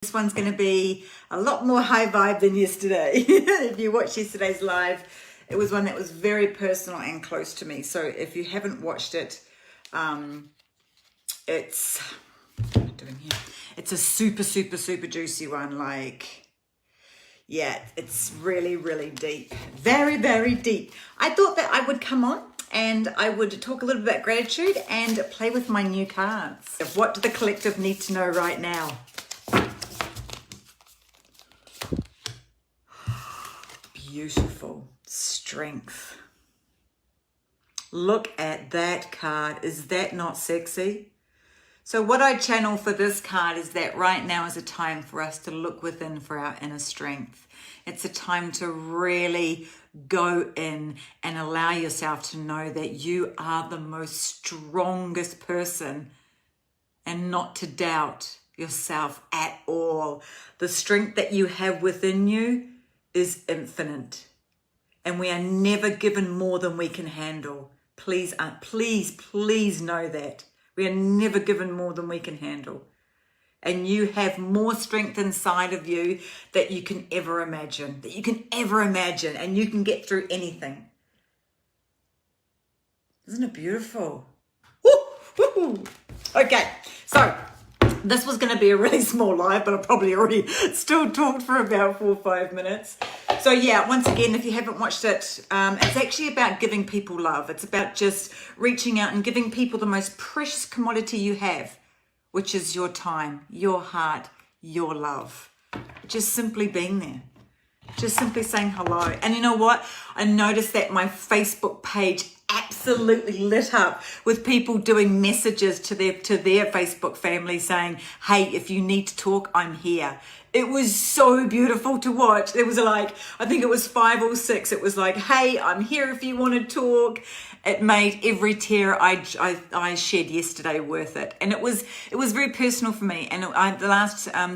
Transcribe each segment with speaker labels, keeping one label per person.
Speaker 1: This one's going to be a lot more high vibe than yesterday. If you watched yesterday's live, it was one that was very personal and close to me. So if you haven't watched it, it's what am I doing here? It's a super juicy one. Like, yeah, it's really deep, very deep. I thought that I would come on and I would talk a little bit about gratitude and play with my new cards. What do the collective need to know right now? Beautiful. Strength. Look at that card. Is that not sexy? So what I channel for this card is that right now is a time for us to look within for our inner strength. It's a time to really go in and allow yourself to know that you are the most strongest person and not to doubt yourself at all. The strength that you have within you is infinite, and we are never given more than we can handle. Please know that we are never given more than we can handle, and you have more strength inside of you that you can ever imagine, and you can get through anything. Isn't it beautiful? Woo! Okay, so this was going to be a really small live, but I probably already still talked for about 4 or 5 minutes. So yeah, once again, if you haven't watched it, it's actually about giving people love. It's about just reaching out and giving people the most precious commodity you have, which is your time, your heart, your love. Just simply being there. Just simply saying hello. And you know what? I noticed that my Facebook page absolutely lit up with people doing messages to their Facebook family saying, hey, if you need to talk, I'm here. It was so beautiful to watch. There was like, I think it was 5 or 6. It was like, hey, I'm here if you want to talk. It made every tear I shed yesterday worth it. And it was very personal for me. And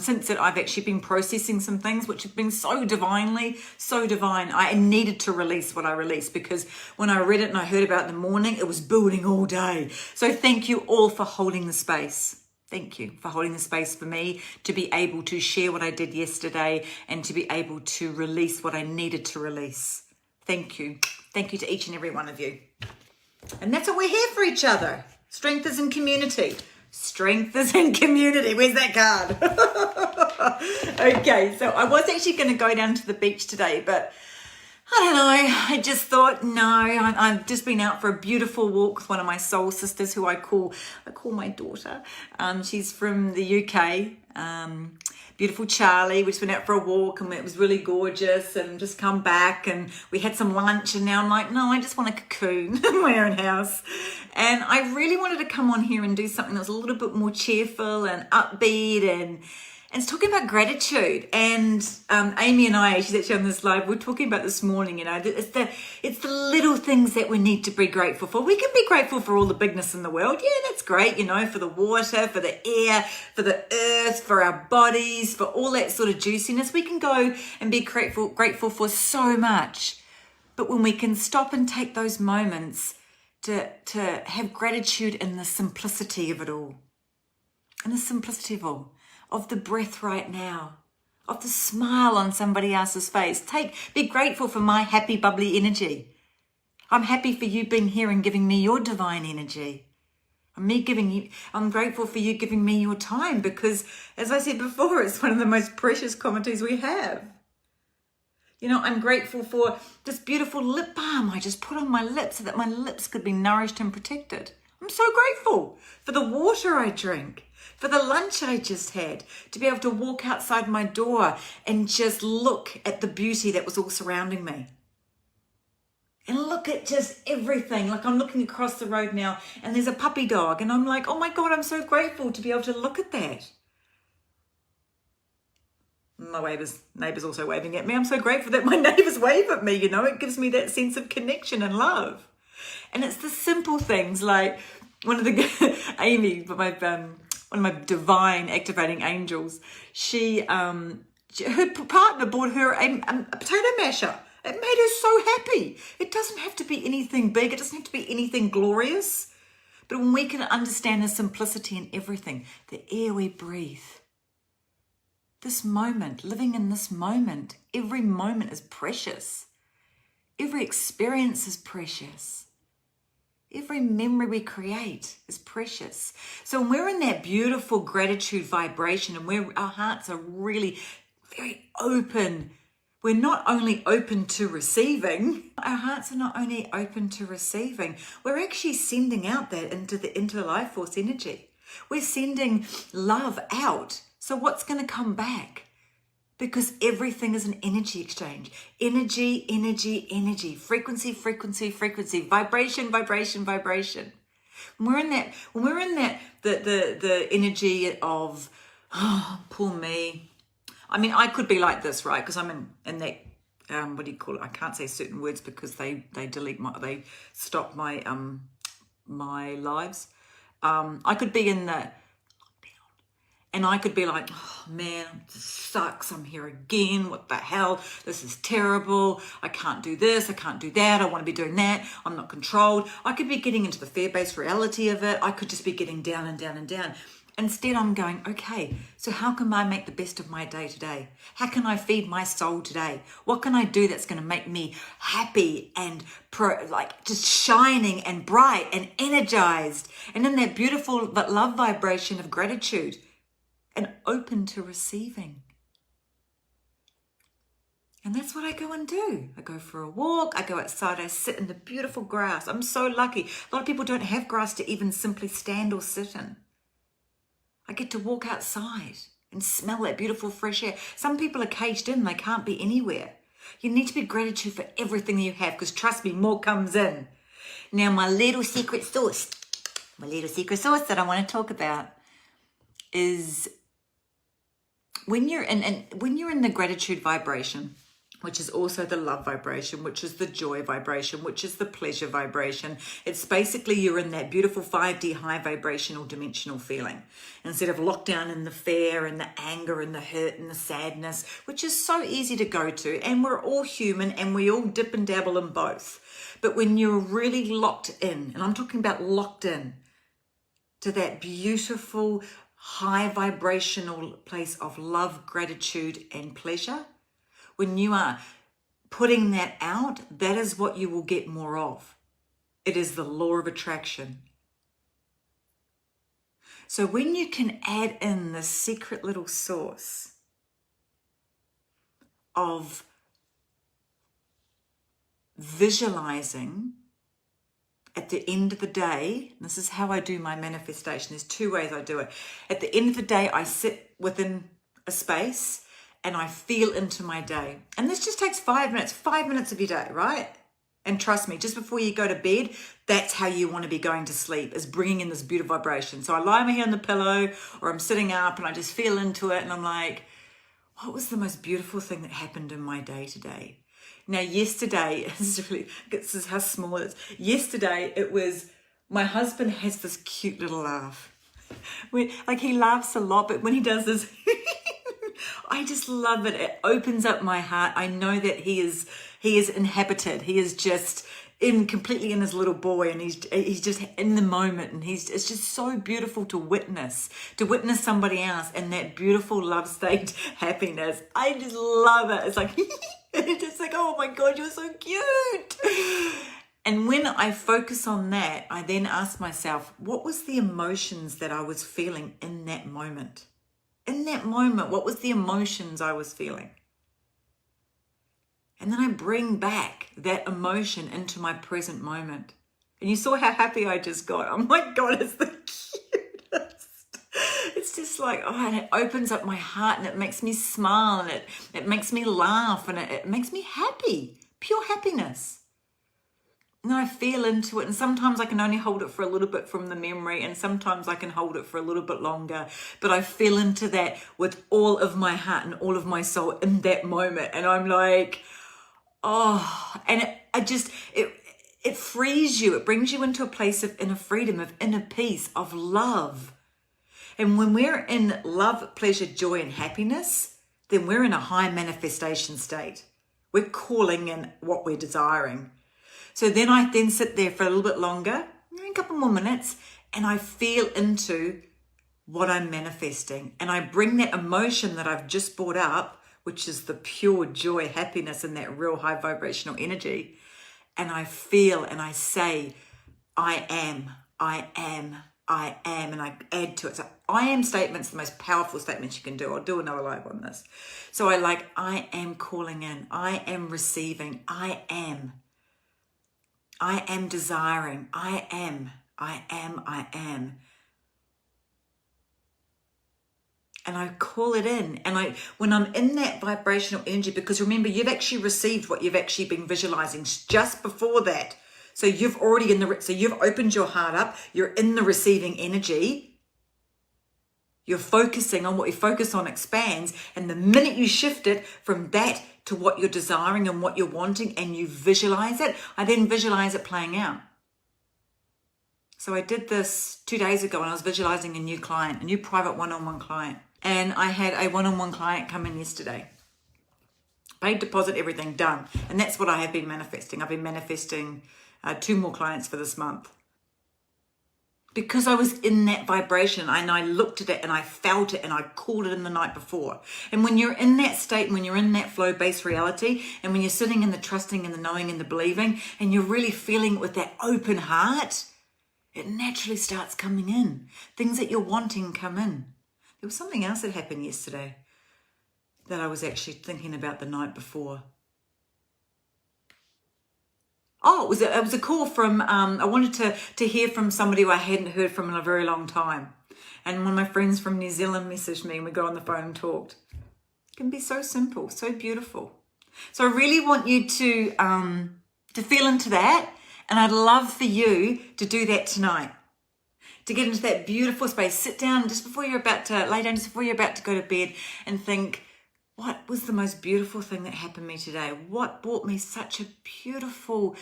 Speaker 1: since that, I've actually been processing some things which have been so divine. I needed to release what I released, because when I read it and I heard about it in the morning, it was building all day. So thank you all for holding the space. Thank you for holding the space for me to be able to share what I did yesterday and to be able to release what I needed to release. Thank you. Thank you to each and every one of you. And that's what we're here for each other. Strength is in community. Strength is in community. Where's that card? Okay, so I was actually going to go down to the beach today, but I don't know. I just thought, no, I've just been out for a beautiful walk with one of my soul sisters who I call my daughter. She's from the UK. Beautiful Charlie. We just went out for a walk and it was really gorgeous, and just come back and we had some lunch, and now I'm like, no, I just want a cocoon in my own house. And I really wanted to come on here and do something that was a little bit more cheerful and upbeat, and it's talking about gratitude. And Amy and I, she's actually on this live, we're talking about this morning, you know, it's the little things that we need to be grateful for. We can be grateful for all the bigness in the world. Yeah, that's great, you know, for the water, for the air, for the earth, for our bodies, for all that sort of juiciness. We can go and be grateful for so much. But when we can stop and take those moments to have gratitude in the simplicity of it all, of the breath right now, of the smile on somebody else's face. Be grateful for my happy, bubbly energy. I'm happy for you being here and giving me your divine energy. I'm grateful for you giving me your time, because, as I said before, it's one of the most precious commodities we have. You know, I'm grateful for this beautiful lip balm I just put on my lips so that my lips could be nourished and protected. I'm so grateful for the water I drink, for the lunch I just had, to be able to walk outside my door and just look at the beauty that was all surrounding me. And look at just everything. Like, I'm looking across the road now and there's a puppy dog, and I'm like, oh my God, I'm so grateful to be able to look at that. My neighbour's also waving at me. I'm so grateful that my neighbours wave at me, you know. It gives me that sense of connection and love. And it's the simple things, like Amy, one of my divine activating angels, her partner bought her a potato masher. It made her so happy. It doesn't have to be anything big. It doesn't have to be anything glorious. But when we can understand the simplicity in everything, the air we breathe, this moment, living in this moment. Every moment is precious. Every experience is precious. Every memory we create is precious. So when we're in that beautiful gratitude vibration and where our hearts are really very open, we're not only open to receiving, our hearts are not only open to receiving, we're actually sending out that into the life force energy. We're sending love out. So what's going to come back? Because everything is an energy exchange. Energy, energy, energy. Frequency, frequency, frequency. Vibration, vibration, vibration. When we're in that, the energy of, oh, poor me. I mean, I could be like this, right? Because I'm in that, what do you call it? I can't say certain words because they stop my my lives. I could be in the, and I could be like, oh man, this sucks. I'm here again. What the hell? This is terrible. I can't do this. I can't do that. I want to be doing that. I'm not controlled. I could be getting into the fear-based reality of it. I could just be getting down and down and down. Instead, I'm going, okay, so how can I make the best of my day today? How can I feed my soul today? What can I do that's going to make me happy and just shining and bright and energized and in that beautiful but love vibration of gratitude and open to receiving? And that's what I go and do. I go for a walk. I go outside. I sit in the beautiful grass. I'm so lucky. A lot of people don't have grass to even simply stand or sit in. I get to walk outside and smell that beautiful fresh air. Some people are caged in. They can't be anywhere. You need to be gratitude for everything you have because trust me, more comes in. Now, my little secret sauce that I want to talk about is when you're in the gratitude vibration, which is also the love vibration, which is the joy vibration, which is the pleasure vibration. It's basically you're in that beautiful 5D high vibrational dimensional feeling. Instead of locked down in the fear and the anger and the hurt and the sadness, which is so easy to go to. And we're all human and we all dip and dabble in both. But when you're really locked in, and I'm talking about locked in, to that beautiful high vibrational place of love, gratitude, and pleasure, when you are putting that out, that is what you will get more of. It is the law of attraction. So when you can add in the secret little sauce of visualizing at the end of the day, this is how I do my manifestation. There's two ways I do it. At the end of the day, I sit within a space and I feel into my day. And this just takes 5 minutes of your day, right? And trust me, just before you go to bed, that's how you want to be going to sleep, is bringing in this beautiful vibration. So I lie my head on the pillow or I'm sitting up and I just feel into it and I'm like, what was the most beautiful thing that happened in my day today? Now, yesterday, this is how small it is. Yesterday, it was, my husband has this cute little laugh. He laughs a lot, but when he does this, I just love it. It opens up my heart. I know that he is inhabited. He is just completely in his little boy, and he's just in the moment, and it's just so beautiful to witness somebody else in that beautiful love state happiness. I just love it. It's like it's just like, oh my God, you're so cute. And when I focus on that, I then ask myself, what was the emotions that I was feeling in that moment? In that moment, what was the emotions I was feeling? And then I bring back that emotion into my present moment. And you saw how happy I just got. Oh my God, it's the cutest. It's just like, oh, and it opens up my heart and it makes me smile and it makes me laugh and it makes me happy. Pure happiness. And I feel into it, and sometimes I can only hold it for a little bit from the memory, and sometimes I can hold it for a little bit longer, but I feel into that with all of my heart and all of my soul in that moment, and I'm like, oh, and it frees you. It brings you into a place of inner freedom, of inner peace, of love. And when we're in love, pleasure, joy, and happiness, then we're in a high manifestation state. We're calling in what we're desiring. So then I sit there for a little bit longer, a couple more minutes, and I feel into what I'm manifesting. And I bring that emotion that I've just brought up, which is the pure joy, happiness, and that real high vibrational energy. And I feel and I say, I am, I am, I am, and I add to it. So I am statements, the most powerful statements you can do. I'll do another live on this. So I am calling in, I am receiving, I am desiring, I am. And I call it in. And when I'm in that vibrational energy, because remember, you've actually received what you've actually been visualizing just before that. So you've already so you've opened your heart up. You're in the receiving energy. You're focusing on what you focus on expands. And the minute you shift it from that to what you're desiring and what you're wanting, and you visualize it, I then visualize it playing out. So I did this 2 days ago, and I was visualizing a new client, a new private one-on-one client. And I had a one-on-one client come in yesterday. Paid deposit, everything done. And that's what I have been manifesting. I've been manifesting 2 more clients for this month. Because I was in that vibration, and I looked at it and I felt it and I called it in the night before. And when you're in that state, when you're in that flow-based reality, and when you're sitting in the trusting and the knowing and the believing, and you're really feeling it with that open heart, it naturally starts coming in. Things that you're wanting come in. There was something else that happened yesterday that I was actually thinking about the night before. Oh, it was a call from, I wanted to hear from somebody who I hadn't heard from in a very long time. And one of my friends from New Zealand messaged me and we got on the phone and talked. It can be so simple, so beautiful. So I really want you to feel into that. And I'd love for you to do that tonight. To get into that beautiful space, sit down just before you're about to lay down, just before you're about to go to bed, and think, what was the most beautiful thing that happened to me today? What brought me such a beautiful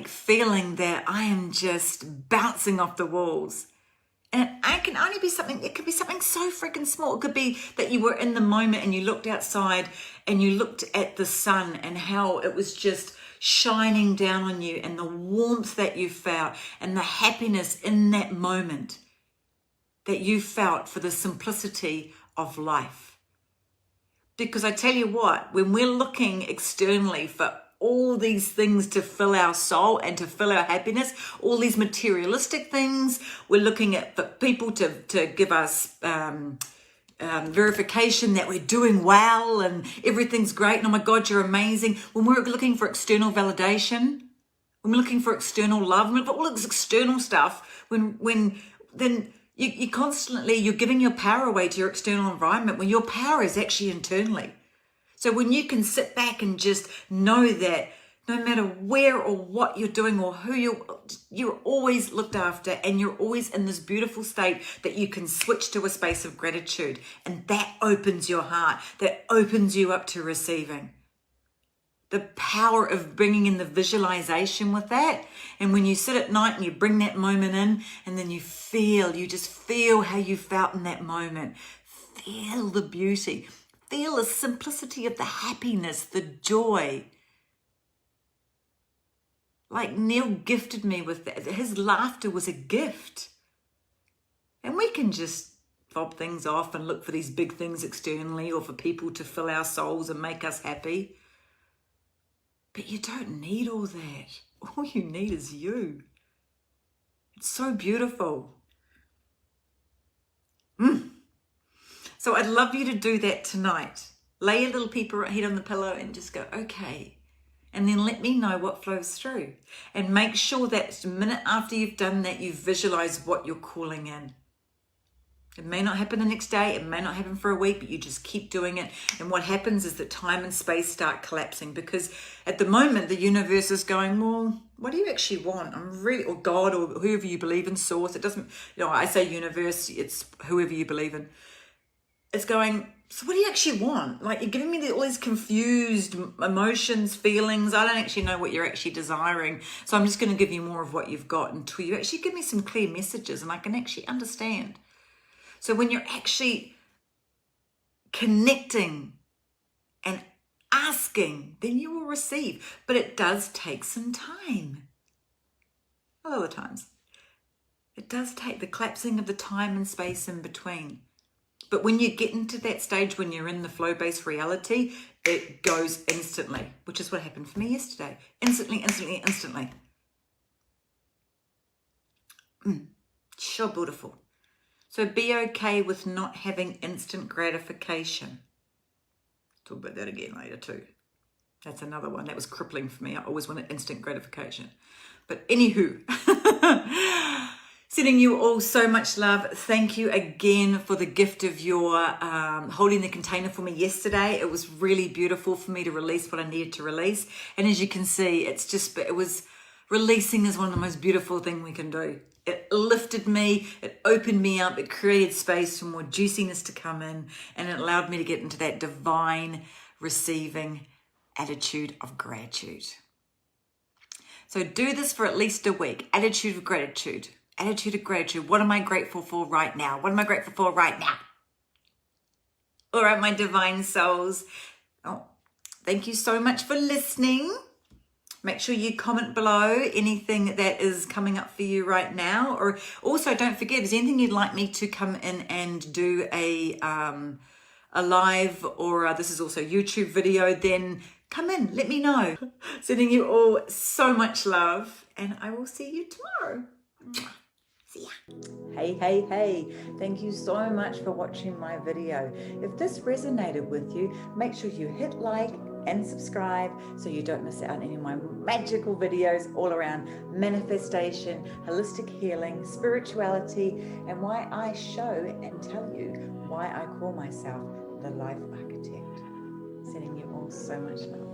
Speaker 1: feeling that I am just bouncing off the walls? And it can only be something, it could be something so freaking small. It could be that you were in the moment and you looked outside and you looked at the sun and how it was just shining down on you, and the warmth that you felt and the happiness in that moment that you felt for the simplicity of life. Because I tell you what, when we're looking externally for all these things to fill our soul and to fill our happiness, all these materialistic things, we're looking at for people to give us verification that we're doing well and everything's great and oh my God, you're amazing. When we're looking for external validation, when we're looking for external love, when we're looking for all this external stuff, then you constantly, you're giving your power away to your external environment when your power is actually internally. So when you can sit back and just know that no matter where or what you're doing or who you're always looked after, and you're always in this beautiful state that you can switch to a space of gratitude, and that opens your heart, that opens you up to receiving. The power of bringing in the visualization with that. And when you sit at night and you bring that moment in, and then you just feel how you felt in that moment. Feel the beauty. Feel the simplicity of the happiness, the joy. Like Neil gifted me with that. His laughter was a gift. And we can just fob things off and look for these big things externally, or for people to fill our souls and make us happy. But you don't need all that. All you need is you. It's so beautiful. So I'd love you to do that tonight. Lay a little head on the pillow and just go, okay. And then let me know what flows through. And make sure that the minute after you've done that, you visualize what you're calling in. It may not happen the next day, it may not happen for a week, but you just keep doing it. And what happens is that time and space start collapsing, because at the moment the universe is going, well, what do you actually want? Or God, or whoever you believe in, source. It doesn't, I say universe, it's whoever you believe in. It's going, so what do you actually want? Like, you're giving me all these confused emotions, feelings. I don't actually know what you're actually desiring. So I'm just going to give you more of what you've got until you actually give me some clear messages and I can actually understand. So when you're actually connecting and asking, then you will receive. But it does take some time. A lot of times. It does take the collapsing of the time and space in between. But when you get into that stage, when you're in the flow-based reality, it goes instantly, which is what happened for me yesterday. Instantly. Sure, beautiful. So be okay with not having instant gratification. Talk about that again later too. That's another one that was crippling for me. I always wanted instant gratification. But anywho, sending you all so much love. Thank you again for the gift of your holding the container for me yesterday. It was really beautiful for me to release what I needed to release. And as you can see, releasing is one of the most beautiful things we can do. It lifted me, it opened me up, it created space for more juiciness to come in, and it allowed me to get into that divine receiving attitude of gratitude. So do this for at least a week. Attitude of gratitude. Attitude of gratitude. What am I grateful for right now? What am I grateful for right now? All right, my divine souls. Oh, thank you so much for listening. Make sure you comment below anything that is coming up for you right now. Or also don't forget, if there's anything you'd like me to come in and do a live, or this is also a YouTube video, then come in, let me know. Sending you all so much love, and I will see you tomorrow. See ya. Hey. Thank you so much for watching my video. If this resonated with you, make sure you hit like and subscribe so you don't miss out on any of my magical videos all around manifestation, holistic healing, spirituality, and why I show and tell you why I call myself the Life Architect. Sending you all so much love.